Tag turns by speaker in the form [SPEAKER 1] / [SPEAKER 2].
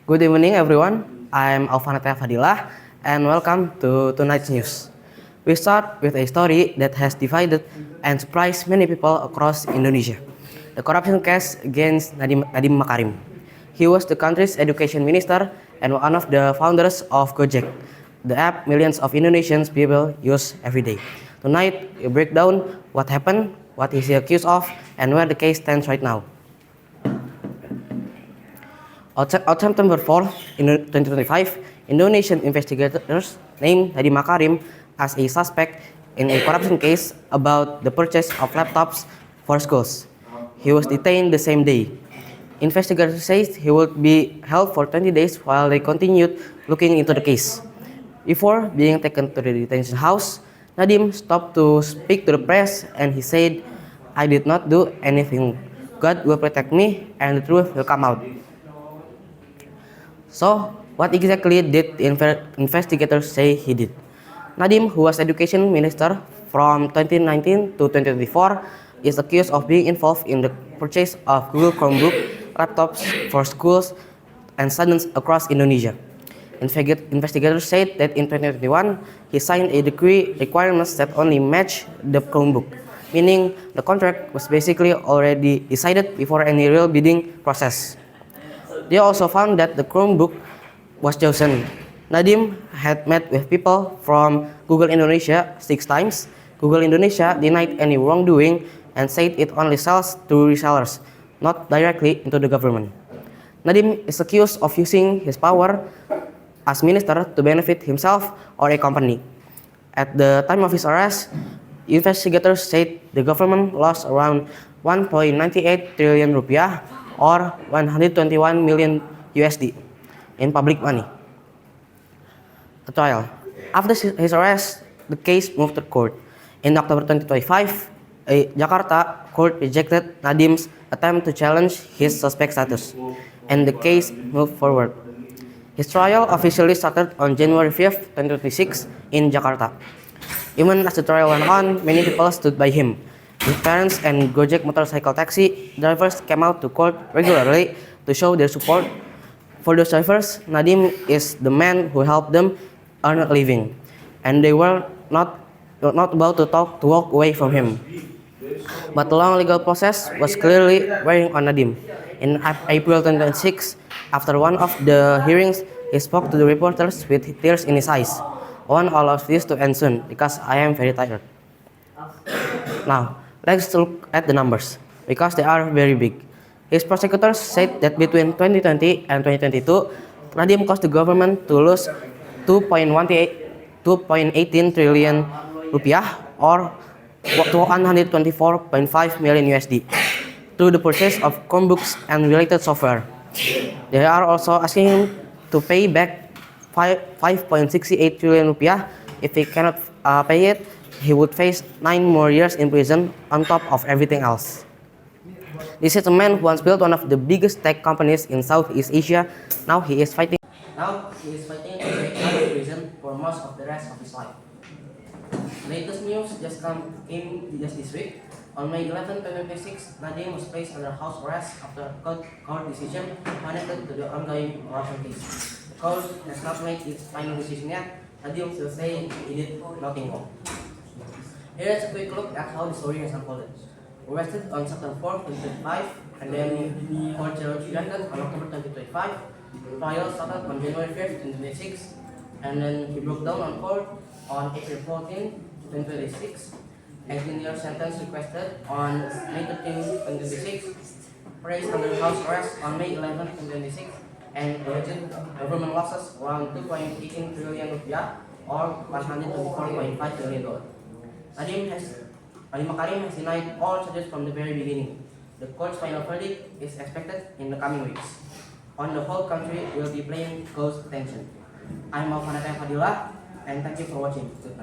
[SPEAKER 1] Good evening, everyone. I'm Alfanataya Fadilah, and welcome to tonight's news. We start with a story that has divided and surprised many people across Indonesia. The corruption case against Nadiem Makarim. He was the country's education minister and one of the founders of Gojek, the app millions of Indonesian people use every day. Tonight, we break down what happened, what is he accused of, and where the case stands right now. On September 4, 2025, Indonesian investigators named Nadiem Makarim as a suspect in a corruption case about the purchase of laptops for schools. He was detained the same day. Investigators say he would be held for 20 days while they continued looking into the case. Before being taken to the detention house, Nadiem stopped to speak to the press and he said, "I did not do anything. God will protect me and the truth will come out." So, what exactly did the investigators say he did? Nadiem, who was education minister from 2019 to 2024, is accused of being involved in the purchase of Google Chromebook laptops for schools and students across Indonesia. Investigators said that in 2021, he signed a decree requirements that only match the Chromebook, meaning the contract was basically already decided before any real bidding process. They also found that the Chromebook was chosen. Nadiem had met with people from Google Indonesia 6 times. Google Indonesia denied any wrongdoing and said it only sells to resellers, not directly into the government. Nadiem is accused of using his power as minister to benefit himself or a company. At the time of his arrest, investigators said the government lost around 1.98 trillion rupiah or 121 million USD in public money. A trial. After his arrest, the case moved to court. In October 2025, a Jakarta court rejected Nadiem's attempt to challenge his suspect status, and the case moved forward. His trial officially started on January 5th, 2026 in Jakarta. Even as the trial went on, many people stood by him. His parents and Gojek motorcycle taxi drivers came out to court regularly to show their support. For those drivers, Nadiem is the man who helped them earn a living, and they were not about to walk away from him. But the long legal process was clearly wearing on Nadiem. In April 2026, after one of the hearings, he spoke to the reporters with tears in his eyes. "I want all of this to end soon because I am very tired." Now, let's look at the numbers, because they are very big. His prosecutors said that between 2020 and 2022, Nadiem caused the government to lose 2.18 trillion rupiah or 124.5 million USD through the purchase of Chromebooks and related software. They are also asking him to pay back 5.68 trillion rupiah. If he cannot pay it, he would face 9 more years in prison on top of everything else. This is a man who once built one of the biggest tech companies in Southeast Asia. Now he is fighting to stay out of prison for most of the rest of his life. Latest news came just this week. On May 11, 2026, Nadiem was placed under house arrest after court decision connected to the ongoing corruption case. The court has not made its final decision yet. Nadiem still saying he did nothing wrong. Here is a quick look at how the story has unfolded. Arrested on September 4, 2025, and then court granted on October 2025. Trial started on January 5th, 2026, and then he broke down on court on April 14, 2026. 18-year sentence requested on May 13, 2026. Placed under house arrest on May 11, 2026, and alleged government losses around 2.18 trillion rupiah or 124.5 million dollars. Nadiem Makarim has denied all charges from the very beginning. The court's final verdict is expected in the coming weeks. On the whole country will be paying close attention. I'm Alfanataya Fadilah, and thank you for watching. Goodbye.